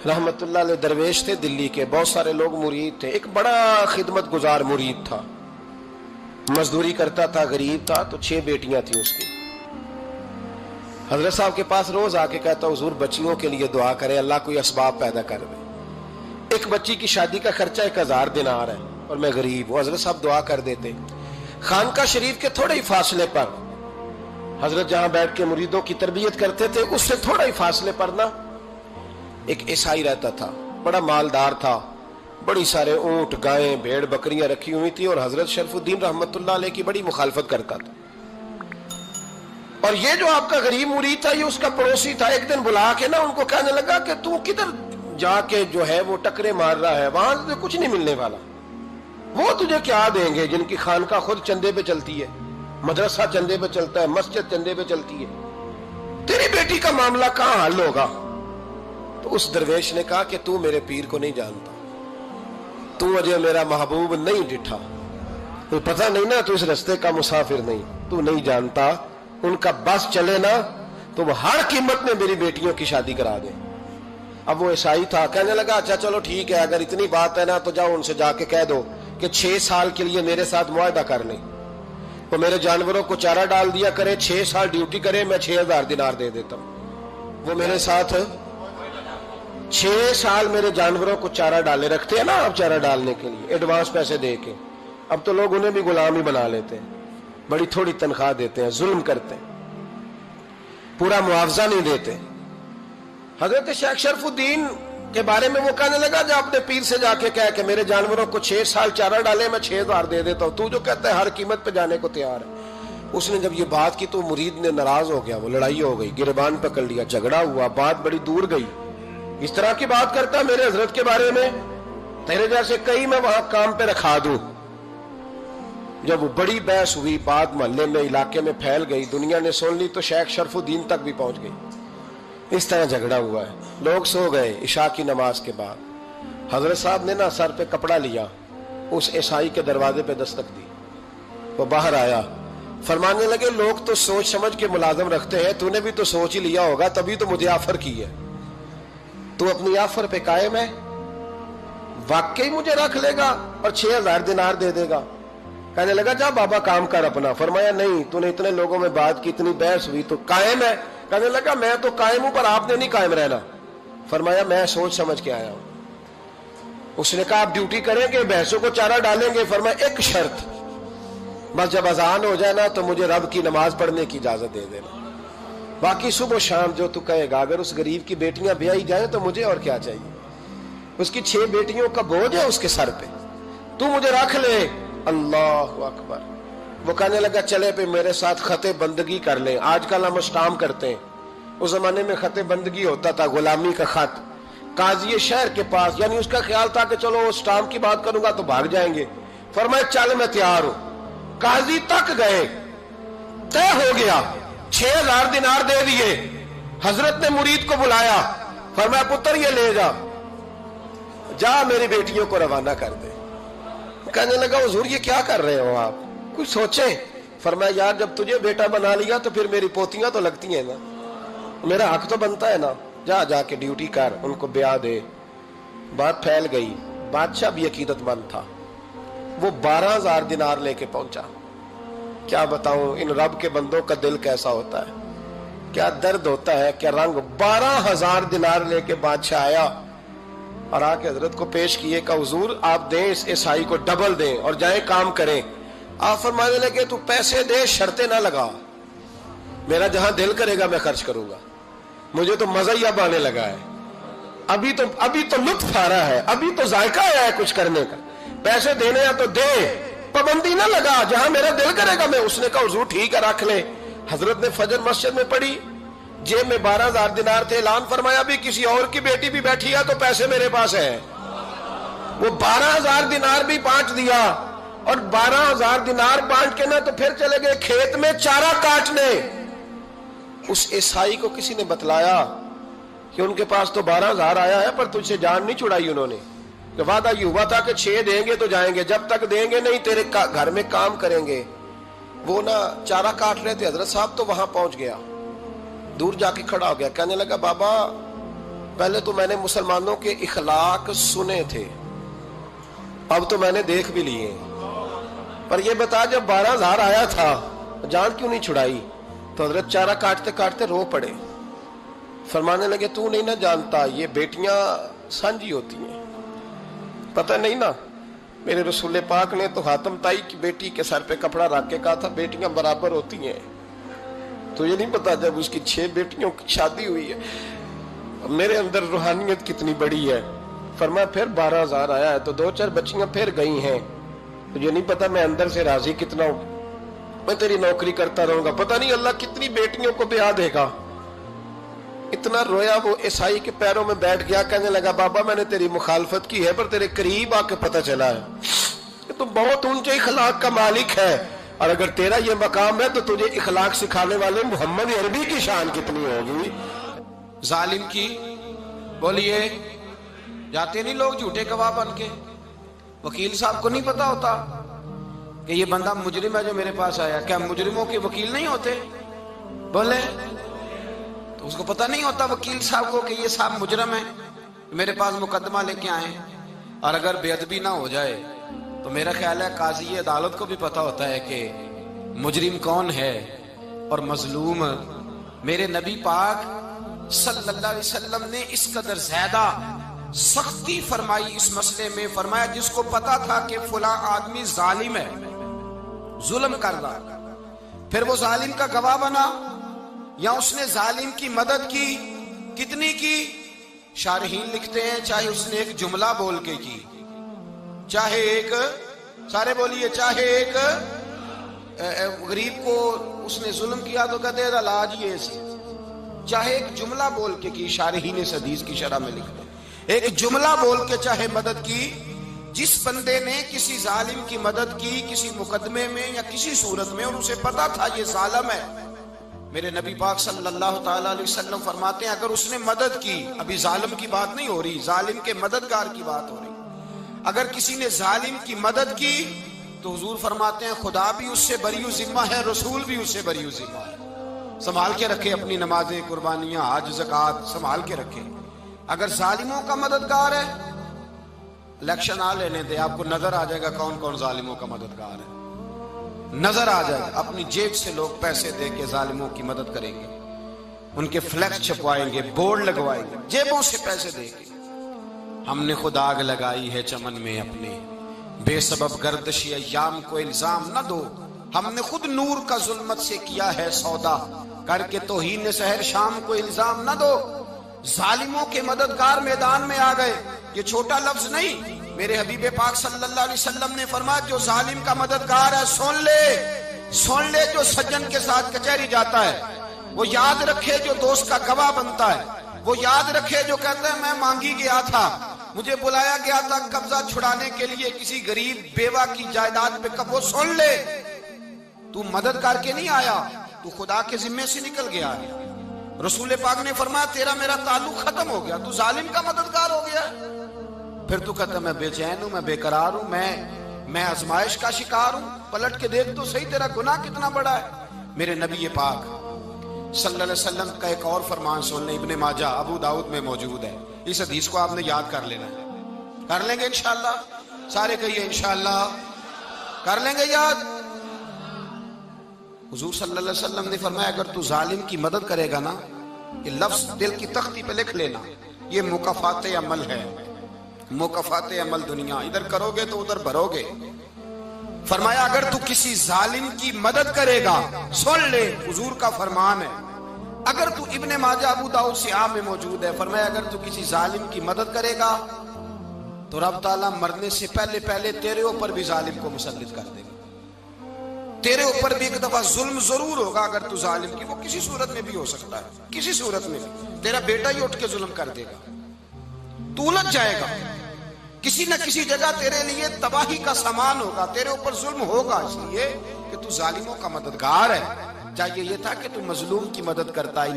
रहमतुल्लाह अलैह दरवेश थे दिल्ली के, बहुत सारे लोग मुरीद थे। एक बड़ा खिदमत गुजार मुरीद था, मजदूरी करता था, गरीब था, तो 6 बेटियां थी उसकी। हजरत साहब के पास रोज आके कहता, हुजूर बच्चियों के लिए दुआ करें, अल्लाह कोई असबाब पैदा कर दे। एक बच्ची की शादी का खर्चा 1000 दिनार है और मैं गरीब हूं। हजरत साहब दुआ कर देते। खानका शरीफ के थोड़े ही फासले पर, हजरत जहां बैठ के मुरीदों की तरबियत करते थे, उससे थोड़ा ही फासले पर ना एक ईसाई रहता था, बड़ा मालदार था, बड़ी सारे ऊंट, गायें, भेड़, बकरियां रखी हुई थी और हजरत शरफुद्दीन रहमतुल्लाह अलैह की बड़ी मुखालफत करता था। और ये जो आपका गरीब मुरीद था, ये उसका पड़ोसी था। एक दिन बुला के ना उनको कहने लगा कि तू किधर जाके जो है वो टकरे मार रहा है, वहां से कुछ नहीं मिलने वाला। वो तुझे क्या देंगे जिनकी खानका खुद चंदे पे चलती है, मदरसा चंदे पे चलता है, मस्जिद चंदे पे चलती है, तेरी बेटी का मामला कहां हल होगा? तो उस दरवेश ने कहा कि तू मेरे पीर को नहीं जानता, तू अजय मेरा महबूब नहीं डिठा, तो पता नहीं ना, तू इस रस्ते का मुसाफिर नहीं, तू नहीं जानता, उनका बस चले ना तो वो हर कीमत में मेरी बेटियों की शादी करा दे। अब वो ईसाई था, कहने लगा अच्छा चलो ठीक है, अगर इतनी बात है ना तो जाओ उनसे जाके कह दो कि 6 साल के लिए मेरे साथ मुआहदा कर लें, तो मेरे जानवरों को चारा डाल दिया करे, 6 साल ड्यूटी करे, मैं 6000 दिनार दे देता हूं। वो मेरे साथ 6 साल मेरे जानवरों को चारा डाले, रखते हैं ना आप चारा डालने के लिए, एडवांस पैसे दे के। अब तो लोग उन्हें भी गुलाम ही बना लेते हैं, बड़ी थोड़ी तनख्वाह देते हैं, जुल्म करते हैं, पूरा मुआवजा नहीं देते। हजरत शेख शरफुद्दीन के बारे में वो कहने लगा, जब अपने पीर से जाके कह के मेरे जानवरों को 6 साल चारा डाले, मैं 6000 दे देता हूं, तू जो कहता है हर कीमत पे जाने को तैयार है। उसने जब ये बात की तो मुरीद ने नाराज हो गया, वो लड़ाई हो गई, गिरबान पकड़ लिया, झगड़ा हुआ, बात बड़ी दूर गई। इस तरह की बात करता मेरे हजरत के बारे में, तेरे जैसे कई मैं वहां काम पे रखा दूं। जब वो बड़ी बहस हुई, बात मोहल्ले में, इलाके में फैल गई, दुनिया ने सुन ली, तो शेख शरफुद्दीन तक भी पहुंच गई। इस तरह झगड़ा हुआ है। लोग सो गए इशा की नमाज के बाद। हजरत साहब ने ना सर पे कपड़ा लिया, उस ईसाई के दरवाजे पे दस्तक दी, वो बाहर आया, फरमाने लगे लोग तो सोच समझ के मुलाजम रखते हैं, तूने भी तो सोच ही लिया होगा, तभी तो मुझे ऑफर की है। तू अपनी ऑफर पे कायम है? वाकई मुझे रख लेगा और 6000 दिनार दे देगा? कहने लगा जा बाबा काम कर अपना। फरमाया नहीं, तूने इतने लोगों में बात की, इतनी बहस हुई, तो कायम है? कहने लगा मैं तो कायम हूं, पर आपने नहीं कायम रहना। फरमाया मैं सोच समझ के आया हूं। उसने कहा आप ड्यूटी करेंगे, भैंसों को चारा डालेंगे? फरमाया एक शर्त, बस जब अजान हो जाए ना तो मुझे रब की नमाज पढ़ने की इजाजत दे देना, बाकी सुबह शाम जो तू कहेगा। अगर उस गरीब की बेटियां ब्याही जाए तो मुझे और क्या चाहिए? उसकी 6 बेटियों का बोझ है उसके सर पे, तू मुझे रख ले। अल्लाह अकबर। वो कहने लगा चले पे मेरे साथ खते बंदगी कर ले। आजकल हम स्टाम करते हैं, उस जमाने में खते बंदगी होता था, गुलामी का खत, काजी शहर के पास, यानी उसका ख्याल था कि चलो स्टाम की बात करूंगा तो भाग जाएंगे। फरमाया चल मैं तैयार हूं। काजी तक गए, तय हो गया, 6000 दिनार दे दिए। हजरत ने मुरीद को बुलाया, फरमाया पुत्र ये ले जा, जा मेरी बेटियों को रवाना कर दे। कहने लगा हुजूर ये क्या कर रहे हो आप, कुछ सोचे? फरमाया यार जब तुझे बेटा बना लिया तो फिर मेरी पोतियां तो लगती हैं ना, मेरा हक तो बनता है ना, जा जाके ड्यूटी कर, उनको ब्याह दे। बात फैल गई। बादशाह भी अकीदतमंद था, वो 12000 दिनार लेके पहुंचा। क्या बताऊं इन रब के बंदों का दिल कैसा होता है, क्या दर्द होता है, क्या रंग। 12000 दिनार लेके बादशाह आया और आके हजरत को पेश किए, का हुजूर आप दें इस ईसाई को, डबल दें और जाए काम करें। आप फरमाने लगे तू पैसे दे, शर्तें ना लगा, मेरा जहां दिल करेगा मैं खर्च करूंगा। मुझे तो मजा ही अब आने लगा है, अभी तो लुत्फ आ रहा है, अभी तो जायका आया है कुछ करने का। पैसे देने हैं तो दे, पाबंदी ना लगा, जहां मेरा दिल करेगा मैं। उसने कहा हुजूर ठीक है रख ले। हजरत ने फजर मस्जिद में पढ़ी, जेब में 12000 दिनार थे, ऐलान फरमाया भी किसी और की बेटी भी बैठी है तो पैसे मेरे पास है। वो 12000 दिनार भी बांट दिया और 12000 दिनार बांट के ना तो फिर चले गए खेत में चारा काटने। उस ईसाई को किसी ने बतलाया कि उनके पास तो 12000 आया है, पर तुझसे जान नहीं छुड़ाई उन्होंने। कि वादा ये हुआ था कि 6 देंगे तो जाएंगे, जब तक देंगे नहीं तेरे घर में काम करेंगे। वो ना चारा काट रहे थे, हजरत साहब तो वहां पहुंच गया, दूर जाके खड़ा हो गया, कहने लगा बाबा پہلے تو میں نے مسلمانوں کے اخلاق سنے تھے، اب تو میں نے دیکھ بھی لیے، پر یہ بتا جب 12,000 آیا تھا جان کیوں نہیں چھڑائی؟ تو حضرت چارہ کاٹتے کاٹتے رو پڑے، فرمانے لگے تو نہیں نہ جانتا یہ بیٹیاں سانجھی ہوتی ہیں، پتہ نہیں نا؟ میرے رسول پاک نے تو حاتم تائی کی بیٹی کے سر پہ کپڑا رکھ کے کہا تھا بیٹیاں برابر ہوتی ہیں، تو یہ نہیں پتا جب اس کی 6 بیٹیوں کی شادی ہوئی ہے میرے اندر روحانیت کتنی بڑی ہے۔ فرمایا پھر 12,000 آیا ہے تو 2-4 بچیاں پھر گئی ہیں، تجھے نہیں پتا میں اندر سے راضی کتنا ہوں، میں تیری نوکری کرتا رہوں گا، پتہ نہیں اللہ کتنی بیٹیوں کو بیاہ دے گا۔ اتنا رویا وہ عیسائی کے پیروں میں بیٹھ گیا، کہنے لگا بابا میں نے تیری مخالفت کی ہے پر تیرے قریب آ کے پتہ چلا ہے کہ تو بہت اونچے اخلاق کا مالک ہے، اور اگر تیرا یہ مقام ہے تو تجھے اخلاق سکھانے والے محمد عربی کی شان کتنی ہوگی۔ ظالم کی بولیے جاتے نہیں لوگ جھوٹے گواہ بن کے، وکیل صاحب کو نہیں پتا ہوتا کہ یہ بندہ مجرم ہے جو میرے پاس آیا، کیا مجرموں کے وکیل نہیں ہوتے؟ بولے تو اس کو پتہ نہیں ہوتا وکیل صاحب کو کہ یہ صاحب مجرم ہے میرے پاس مقدمہ لے کے آئے، اور اگر بے ادبی نہ ہو جائے تو میرا خیال ہے قاضی عدالت کو بھی پتا ہوتا ہے کہ مجرم کون ہے اور مظلوم۔ میرے نبی پاک صلی اللہ علیہ وسلم نے اس قدر زیادہ سختی فرمائی اس مسئلے میں، فرمایا جس کو پتا تھا کہ فلاں آدمی ظالم ہے، ظلم کر رہا، پھر وہ ظالم کا گواہ بنا یا اس نے ظالم کی مدد کی، کتنی کی؟ شارحین لکھتے ہیں چاہے اس نے ایک جملہ بول کے کی، چاہے ایک، سارے بولیے، چاہے ایک غریب کو اس نے ظلم کیا تو کہتے ہیں علاج یہ سی، چاہے ایک جملہ بول کے کی، شارحین اس حدیث کی شرح میں لکھتے ہیں ایک جملہ بول کے چاہے مدد کی، جس بندے نے کسی ظالم کی مدد کی کسی مقدمے میں یا کسی صورت میں اور اسے پتا تھا یہ ظالم ہے، میرے نبی پاک صلی اللہ تعالی علیہ وسلم فرماتے ہیں اگر اس نے مدد کی، ابھی ظالم کی بات نہیں ہو رہی، ظالم کے مددگار کی بات ہو رہی، اگر کسی نے ظالم کی مدد کی تو حضور فرماتے ہیں خدا بھی اس سے بری و ذمہ ہے، رسول بھی اس سے بری و ذمہ ہے۔ سنبھال کے رکھے اپنی نمازیں، قربانیاں، حج، زکوٰۃ سنبھال کے رکھے۔ اگر ظالموں کا مددگار ہے، الیکشن آ لینے دے، آپ کو نظر آ جائے گا کون کون ظالموں کا مددگار ہے، نظر آ جائے گا۔ اپنی جیب سے لوگ پیسے دے کے ظالموں کی مدد کریں گے، ان کے فلیکس چھپوائیں گے، بورڈ لگوائیں گے، جیبوں سے پیسے دے کے۔ ہم نے خود آگ لگائی ہے چمن میں اپنے، بے سبب گردشی ایام کو الزام نہ دو، ہم نے خود نور کا ظلمت سے کیا ہے سودا، کر کے توہین سحر شام کو الزام نہ دو۔ ظالموں کے مددگار میدان میں آ گئے، یہ چھوٹا لفظ نہیں، میرے حبیب پاک صلی اللہ علیہ وسلم نے فرمایا جو ظالم کا مددگار ہے سن لے جو سجن کے ساتھ کچہری جاتا ہے، وہ یاد رکھے جو دوست کا گواہ بنتا ہے، وہ یاد رکھے جو کہتا ہے میں مانگی گیا تھا، مجھے بلایا گیا تھا قبضہ چھڑانے کے لیے کسی غریب بیوہ کی جائیداد پہ، وہ سن لے تو مدد کر کے نہیں آیا، تو خدا کے ذمے سے نکل گیا ہے۔ رسول پاک نے فرمایا تیرا میرا تعلق ختم ہو گیا، تو ظالم کا مددگار ہو گیا، پھر تو کہتا میں بے چین ہوں، میں بے قرار ہوں، میں آزمائش کا شکار ہوں، پلٹ کے دیکھ تو صحیح تیرا گناہ کتنا بڑا ہے۔ میرے نبی پاک صلی اللہ علیہ وسلم کا ایک اور فرمان سن لیں، ابن ماجہ ابو داؤد میں موجود ہے، اس حدیث کو آپ نے یاد کر لینا ہے، کر لیں گے انشاءاللہ، سارے کہیے انشاءاللہ، کر لیں گے یاد۔ حضور صلی اللہ علیہ وسلم نے فرمایا اگر تو ظالم کی مدد کرے گا نا، یہ لفظ دل کی تختی پہ لکھ لینا، یہ مکافات عمل ہے، مکافات عمل دنیا، ادھر کرو گے تو ادھر بھرو گے۔ فرمایا اگر تو کسی ظالم کی مدد کرے گا، سن لے حضور کا فرمان ہے، اگر تو ابن ماجہ ابو داؤد سیاہ میں موجود ہے، فرمایا اگر تو کسی ظالم کی مدد کرے گا تو رب تعالیٰ مرنے سے پہلے تیرے اوپر بھی ظالم کو مسلط کر دے گا، تیرے اوپر بھی ایک دفعہ ظلم ضرور ہوگا اگر تو ظالم کی، وہ کسی صورت میں بھی ہو سکتا ہے، کسی صورت میں بھی تیرا بیٹا ہی اٹھ کے ظلم کر دے گا، تو الجھ جائے گا، کسی نہ کسی جگہ تیرے لیے تباہی کا سامان ہوگا، تیرے اوپر ظلم ہوگا، اس لیے کہ تو ظالموں کا مددگار ہے۔ چاہیے یہ تھا کہ تو مظلوم کی مدد کرتا ہے۔